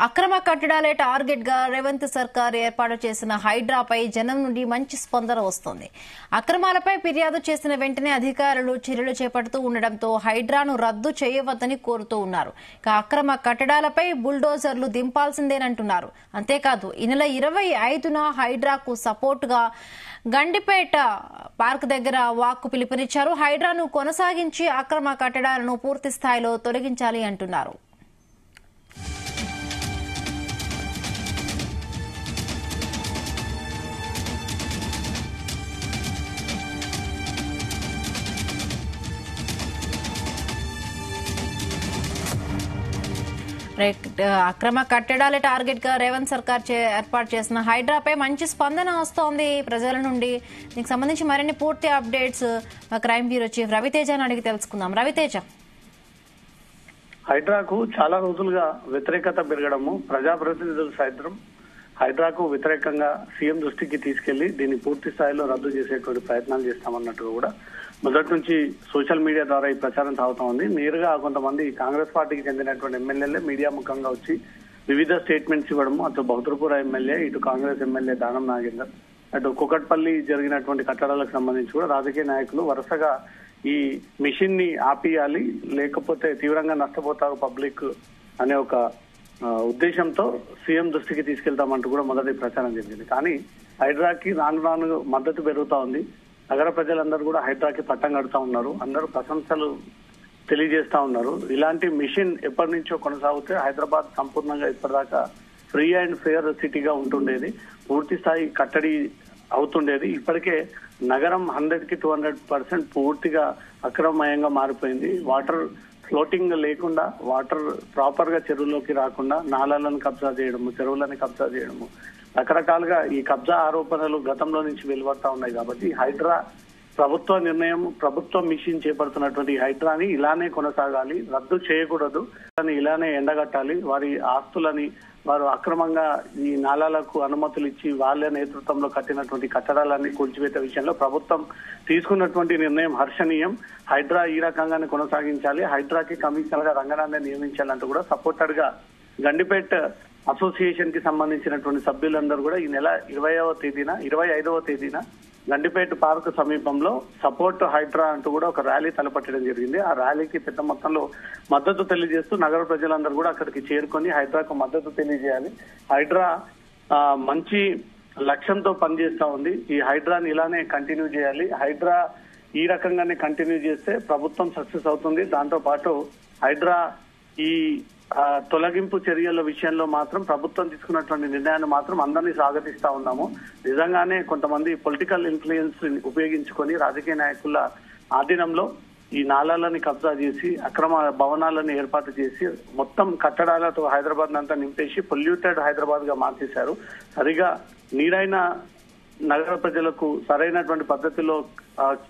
అక్రమ కట్టడాలే టార్గెట్ గా రేవంత్ సర్కార్ ఏర్పాటు చేసిన హైడ్రాపై జనం నుండి మంచి స్పందన వస్తోంది. అక్రమాలపై ఫిర్యాదు చేసిన వెంటనే అధికారులు చర్యలు చేపడుతూ ఉండడంతో హైడ్రాను రద్దు చేయవద్దని కోరుతూ ఉన్నారు. అక్రమ కట్టడాలపై బుల్డోజర్లు దింపాల్సిందేనంటున్నారు. అంతేకాదు ఈ నెల 25న హైడ్రాకు సపోర్టుగా గండిపేట పార్క్ దగ్గర వాక్కు పిలుపునిచ్చారు. హైడ్రాను కొనసాగించి అక్రమ కట్టడాలను పూర్తి స్థాయిలో తొలగించాలి అంటున్నారు. అక్రమ కట్టడాలే టార్గెట్ గా రేవంత్ సర్కార్ ఏర్పాటు చేసిన హైడ్రాపై మంచి స్పందన వస్తోంది ప్రజల నుండి. దీనికి సంబంధించి మరిన్ని పూర్తి అప్డేట్స్ క్రైమ్ బ్యూరో చీఫ్ రవితేజను అడిగి తెలుసుకుందాం. రవితేజ, హైడ్రాకు చాలా రోజులుగా వ్యతిరేకత పెరగడము, ప్రజాప్రతినిధులు సైతం హైడ్రాకు వ్యతిరేకంగా సీఎం దృష్టికి తీసుకెళ్లి దీన్ని పూర్తి స్థాయిలో రద్దు చేసేటువంటి ప్రయత్నాలు చేస్తామన్నట్టుగా కూడా మొదటి నుంచి సోషల్ మీడియా ద్వారా ఈ ప్రచారం సాగుతా ఉంది. నేరుగా కొంతమంది కాంగ్రెస్ పార్టీకి చెందినటువంటి ఎమ్మెల్యేలే మీడియా ముఖంగా వచ్చి వివిధ స్టేట్మెంట్స్ ఇవ్వడము, అటు బహదూర్పుర ఎమ్మెల్యే, ఇటు కాంగ్రెస్ ఎమ్మెల్యే దానం నాగేందర్, అటు కుకట్పల్లి జరిగినటువంటి కట్టడాలకు సంబంధించి కూడా రాజకీయ నాయకులు వరుసగా ఈ మిషన్ ని ఆపియాలి, లేకపోతే తీవ్రంగా నష్టపోతారు పబ్లిక్ అనే ఒక ఉద్దేశంతో సీఎం దృష్టికి తీసుకెళ్తామంటూ కూడా మొదటి ప్రచారం జరిగింది. కానీ హైడ్రాకి రాను రాను మద్దతు పెరుగుతా ఉంది. నగర ప్రజలందరూ కూడా హైడ్రాకి పట్టం కడుతా ఉన్నారు. అందరూ ప్రశంసలు తెలియజేస్తా ఉన్నారు. ఇలాంటి మిషన్ ఎప్పటి నుంచో కొనసాగితే హైదరాబాద్ సంపూర్ణంగా ఇప్పటిదాకా ఫ్రీ అండ్ ఫెయిర్ సిటీగా ఉంటుండేది, పూర్తి స్థాయి కట్టడి అవుతుండేది. ఇప్పటికే నగరం 100కి 200% పూర్తిగా అక్రమమయంగా మారిపోయింది. వాటర్ ఫ్లోటింగ్ లేకుండా, వాటర్ ప్రాపర్ గా చెరువులోకి రాకుండా నాలాలను కబ్జా చేయడము, చెరువులను కబ్జా చేయడము, రకరకాలుగా ఈ కబ్జా ఆరోపణలు గతంలో నుంచి వెలువడతా ఉన్నాయి. కాబట్టి హైడ్రా ప్రభుత్వ నిర్ణయం, ప్రభుత్వం మిషన్ చేపడుతున్నటువంటి హైడ్రాని ఇలానే కొనసాగాలి, రద్దు చేయకూడదు, ఇలానే ఎండగట్టాలి. వారి ఆస్తులని వారు అక్రమంగా ఈ నాలాలకు అనుమతులు ఇచ్చి వాళ్ళ నేతృత్వంలో కట్టినటువంటి కట్టడాలన్నీ కూల్చివేత విషయంలో ప్రభుత్వం తీసుకున్నటువంటి నిర్ణయం హర్షణీయం. హైడ్రా ఈ రకంగానే కొనసాగించాలి, హైడ్రాకి కమిషనర్ గా రంగనాథ్ని నియమించాలంటూ కూడా సపోర్టెడ్ గా గండిపేట అసోసియేషన్ కి సంబంధించినటువంటి సభ్యులందరూ కూడా ఈ నెల 25వ తేదీన గండిపేట పార్క్ సమీపంలో సపోర్ట్ హైడ్రా అంటూ కూడా ఒక ర్యాలీ తలపట్టడం జరిగింది. ఆ ర్యాలీకి పెద్ద మొత్తంలో మద్దతు తెలియజేస్తూ నగర ప్రజలందరూ కూడా అక్కడికి చేరుకొని హైడ్రాకు మద్దతు తెలియజేయాలి. హైడ్రా మంచి లక్ష్యంతో పనిచేస్తా ఉంది. ఈ హైడ్రాని ఇలానే కంటిన్యూ చేయాలి. హైడ్రా ఈ రకంగానే కంటిన్యూ చేస్తే ప్రభుత్వం సక్సెస్ అవుతుంది. దాంతో పాటు హైడ్రా ఈ తొలగింపు చర్యల విషయంలో మాత్రం ప్రభుత్వం తీసుకున్నటువంటి నిర్ణయాన్ని మాత్రం అందరినీ స్వాగతిస్తా ఉన్నాము. నిజంగానే కొంతమంది పొలిటికల్ ఇన్ఫ్లుయెన్స్ ఉపయోగించుకొని రాజకీయ నాయకుల ఆధీనంలో ఈ నాలాలని కబ్జా చేసి అక్రమ భవనాలను ఏర్పాటు చేసి మొత్తం కట్టడాలతో హైదరాబాద్ అంతా నింపేసి పొల్యూటెడ్ హైదరాబాద్ గా మార్చేశారు. సరిగా నీరైన నగర ప్రజలకు సరైనటువంటి పద్ధతిలో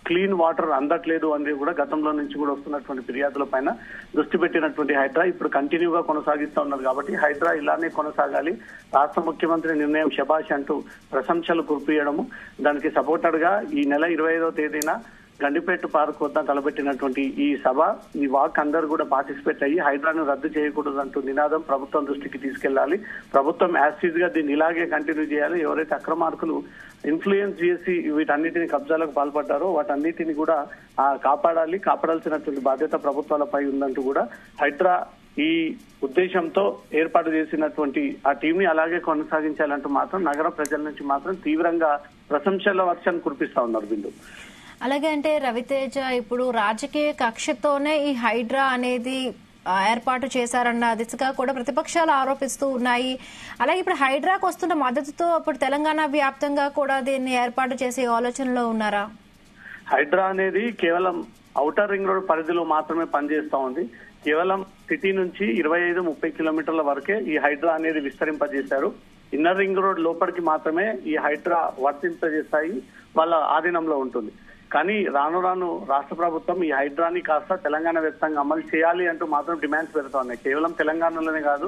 క్లీన్ వాటర్ అందట్లేదు అని కూడా గతంలో నుంచి కూడా వస్తున్నటువంటి ఫిర్యాదుల పైన దృష్టి పెట్టినటువంటి హైడ్రా ఇప్పుడు కంటిన్యూగా కొనసాగిస్తా ఉన్నారు. కాబట్టి హైడ్రా ఇలానే కొనసాగాలి. రాష్ట్ర ముఖ్యమంత్రి నిర్ణయం శభాష్ అంటూ ప్రశంసలు కురిపియడము, దానికి సపోర్టెడ్ గా ఈ నెల 25వ తేదీన గండిపేట పార్క్ వద్ద తలపెట్టినటువంటి ఈ సభ, ఈ వాక్ అందరూ కూడా పార్టిసిపేట్ అయ్యి హైడ్రాను రద్దు చేయకూడదు అంటూ నినాదం ప్రభుత్వం దృష్టికి తీసుకెళ్లాలి. ప్రభుత్వం యాసిడ్ గా దీన్ని ఇలాగే కంటిన్యూ చేయాలి. ఎవరైతే అక్రమార్కులు ఇన్ఫ్లుయెన్స్ చేసి వీటన్నిటిని కబ్జాలకు పాల్పడ్డారో వాటన్నిటిని కూడా కాపాడాల్సినటువంటి బాధ్యత ప్రభుత్వాలపై ఉందంటూ కూడా హైడ్రా ఈ ఉద్దేశంతో ఏర్పాటు చేసినటువంటి ఆ టీం ని అలాగే కొనసాగించాలంటూ మాత్రం నగర ప్రజల నుంచి మాత్రం తీవ్రంగా ప్రశంసల వర్షాన్ని కురిపిస్తా ఉన్నారు. బిందు అలాగే అంటే రవితేజ, ఇప్పుడు రాజకీయ కక్షతోనే ఈ హైడ్రా అనేది ఏర్పాటు చేశారన్న దిశగా కూడా ప్రతిపక్షాలు ఆరోపిస్తూ ఉన్నాయి. అలాగే ఇప్పుడు హైడ్రాకు వస్తున్న మద్దతుతో ఇప్పుడు తెలంగాణ వ్యాప్తంగా కూడా దీన్ని ఏర్పాటు చేసే ఆలోచనలో ఉన్నారా? హైడ్రా అనేది కేవలం ఔటర్ రింగ్ రోడ్ పరిధిలో మాత్రమే పనిచేస్తా ఉంది. కేవలం సిటీ నుంచి 25-30 కిలోమీటర్ల వరకే ఈ హైడ్రా అనేది విస్తరింపజేశారు. ఇన్నర్ రింగ్ రోడ్ లోపలికి మాత్రమే ఈ హైడ్రా వర్తింపజేస్తాయి, వాళ్ళ ఆధీనంలో ఉంటుంది. కానీ రాను రాను రాష్ట్ర ప్రభుత్వం ఈ హైడ్రాని కాస్త తెలంగాణ వ్యాప్తంగా అమలు చేయాలి అంటూ మాత్రం డిమాండ్స్ పెరుగుతా ఉన్నాయి. కేవలం తెలంగాణలోనే కాదు,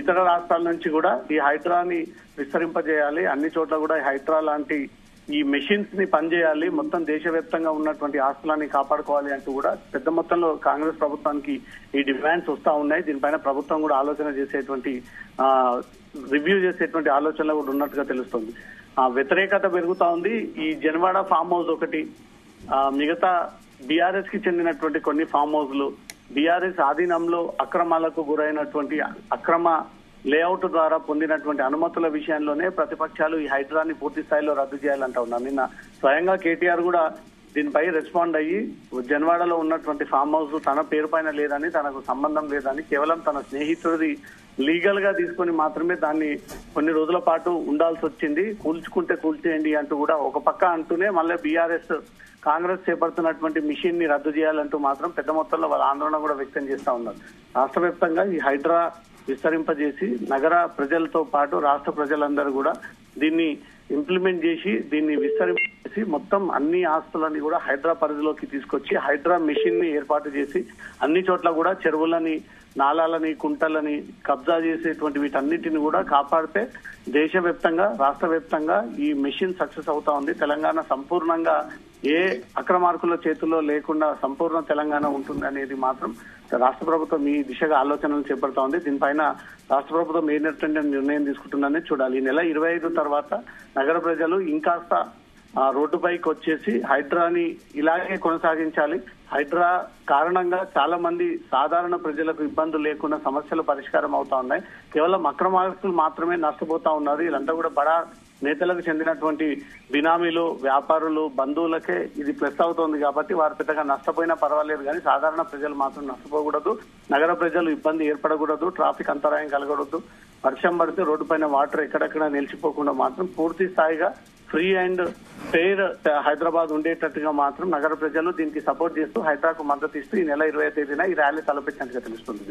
ఇతర రాష్ట్రాల నుంచి కూడా ఈ హైడ్రాని విస్తరింపజేయాలి. అన్ని చోట్ల కూడా హైడ్రా లాంటి ఈ మెషిన్స్ ని పనిచేయాలి, మొత్తం దేశవ్యాప్తంగా ఉన్నటువంటి ఆస్తులని కాపాడుకోవాలి అంటూ కూడా పెద్ద మొత్తంలో కాంగ్రెస్ ప్రభుత్వానికి ఈ డిమాండ్స్ వస్తా ఉన్నాయి. దీనిపైన ప్రభుత్వం కూడా ఆలోచన చేసేటువంటి రివ్యూ చేసేటువంటి ఆలోచనలు కూడా ఉన్నట్టుగా తెలుస్తుంది. వ్యతిరేకత పెరుగుతా ఉంది. ఈ జన్వాడ ఫామ్ హౌస్ ఒకటి, మిగతా బీఆర్ఎస్ కి చెందినటువంటి కొన్ని ఫామ్ హౌస్లు, బీఆర్ఎస్ ఆధీనంలో అక్రమాలకు గురైనటువంటి అక్రమ లేఅవుట్ ద్వారా పొందినటువంటి అనుమతుల విషయంలోనే ప్రతిపక్షాలు ఈ హైడ్రాని పూర్తి స్థాయిలో రద్దు చేయాలంటా ఉన్నారు. నిన్న స్వయంగా కేటీఆర్ కూడా దీనిపై రెస్పాండ్ అయ్యి జన్వాడలో ఉన్నటువంటి ఫామ్ హౌస్ తన పేరు పైన లేదని, తనకు సంబంధం లేదని, కేవలం తన స్నేహితుడిది లీగల్ గా తీసుకుని మాత్రమే దాన్ని కొన్ని రోజుల పాటు ఉండాల్సి వచ్చింది, కూల్చుకుంటే కూల్చేయండి అంటూ కూడా ఒక పక్క అంటూనే మళ్ళీ బీఆర్ఎస్ కాంగ్రెస్ చేపడుతున్నటువంటి మిషన్ ని రద్దు చేయాలంటూ మాత్రం పెద్ద మొత్తంలో వాళ్ళ ఆందోళన కూడా వ్యక్తం చేస్తా ఉన్నారు. రాష్ట్ర వ్యాప్తంగా ఈ హైడ్రా విస్తరింపజేసి నగర ప్రజలతో పాటు రాష్ట్ర ప్రజలందరూ కూడా దీన్ని ఇంప్లిమెంట్ చేసి దీన్ని విస్తరింపజేసి మొత్తం అన్ని ఆస్తులని కూడా హైడ్రా పరిధిలోకి తీసుకొచ్చి హైడ్రా మెషిన్ ని ఏర్పాటు చేసి అన్ని చోట్ల కూడా చెరువులని, నాలాలని, కుంటలని కబ్జా చేసేటువంటి వీటన్నిటిని కూడా కాపాడితే దేశవ్యాప్తంగా, రాష్ట్ర వ్యాప్తంగా ఈ మెషిన్ సక్సెస్ అవుతా ఉంది. తెలంగాణ సంపూర్ణంగా ఏ అక్రమార్కుల చేతుల్లో లేకుండా సంపూర్ణ తెలంగాణ ఉంటుంది అనేది మాత్రం రాష్ట్ర ప్రభుత్వం ఈ దిశగా ఆలోచనలు చేపడతా ఉంది. దీనిపైన రాష్ట్ర ప్రభుత్వం ఏ నిర్ణయం తీసుకుంటుందనే చూడాలి. ఈ నెల 25 తర్వాత నగర ప్రజలు ఇంకాస్త రోడ్డుపైకి వచ్చేసి హైడ్రాని ఇలాగే కొనసాగించాలి. హైడ్రా కారణంగా చాలా మంది సాధారణ ప్రజలకు ఇబ్బందులు లేకుండా సమస్యలు పరిష్కారం అవుతా ఉన్నాయి. కేవలం అక్రమార్కులు మాత్రమే నష్టపోతా ఉన్నారు. వీళ్ళంతా కూడా బడా నేతలకు చెందినటువంటి బినామీలు, వ్యాపారులు, బంధువులకే ఇది ప్లస్ అవుతోంది కాబట్టి వారు పెద్దగా నష్టపోయినా పర్వాలేదు, కానీ సాధారణ ప్రజలు మాత్రం నష్టపోకూడదు, నగర ప్రజలు ఇబ్బంది ఏర్పడకూడదు, ట్రాఫిక్ అంతరాయం కలగకూడదు, వర్షం పడితే రోడ్డు పైన వాటర్ ఎక్కడెక్కడ నిలిచిపోకుండా మాత్రం పూర్తి స్థాయిగా ఫ్రీ అండ్ ఫెయిర్ హైదరాబాద్ ఉండేటట్టుగా మాత్రం నగర ప్రజలు దీనికి సపోర్ట్ చేస్తూ హైడ్రాకు మద్దతు ఇస్తూ ఈ నెల 20వ తేదీన ఈ ర్యాలీ తలపెట్టినట్టుగా తెలుస్తుంది.